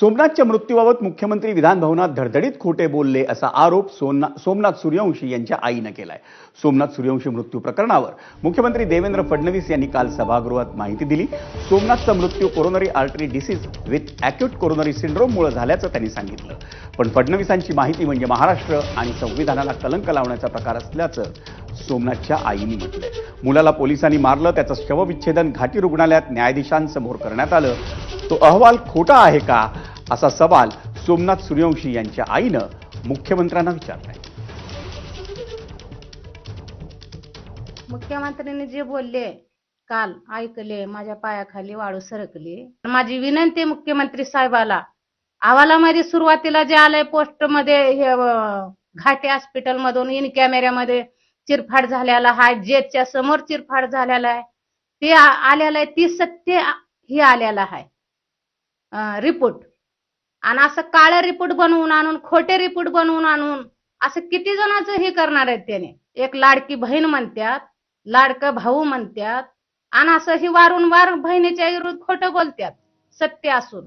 सोमनाथच्या मृत्यूबाबत मुख्यमंत्री विधान भवनात धडधडीत खोटे बोलले असा आरोप सोमनाथ सूर्यवंशी यांच्या आईने केलाय। सोमनाथ सूर्यवंशी मृत्यू प्रकरणावर मुख्यमंत्री देवेंद्र फडणवीस यांनी काल सभागृहात माहिती दिली। सोमनाथचा मृत्यू coronary artery disease with acute coronary सिंड्रोममुळे झाल्याचं त्यांनी सांगितलं। पण फडणवीसांची माहिती म्हणजे महाराष्ट्र आणि संविधानाला कलंक लावण्याचा प्रकार असल्याचं सोमनाथच्या आईने म्हटलंय। मुलाला पोलिसांनी मारलं, त्याचं शवविच्छेदन घाटी रुग्णालयात न्यायाधीशांसमोर करण्यात आलं। तो अहवाल खोटा आहे का, असा सवाल सोमनाथ सूर्यवंशी यांच्या आईनं मुख्यमंत्र्यांना विचारलाय। मुख्यमंत्र्यांनी जे बोलले काल ऐकले, माझ्या पायाखाली वाळू सरकली। माझी विनंती मुख्यमंत्री साहेबाला, अहवालामध्ये सुरुवातीला जे आलंय पोस्ट मध्ये हे घाटी हॉस्पिटल मधून इन कॅमेऱ्यामध्ये चिरफाड झालेला आहे, जेटच्या समोर चिरफाड झालेला आहे, ते आलेलं आहे, ती सत्य ही आलेला आहे रिपोर्ट। आणि असं काळं रिपोर्ट बनवून आणून, खोटे रिपोर्ट बनवून आणून असं किती जणांचं हे करणार आहेत त्याने। एक लाडकी बहीण म्हणतात, लाडका भाऊ म्हणतात, आणि असं ही वारंवार बहिणीच्या विरुद्ध खोटं बोलतात सत्य असून।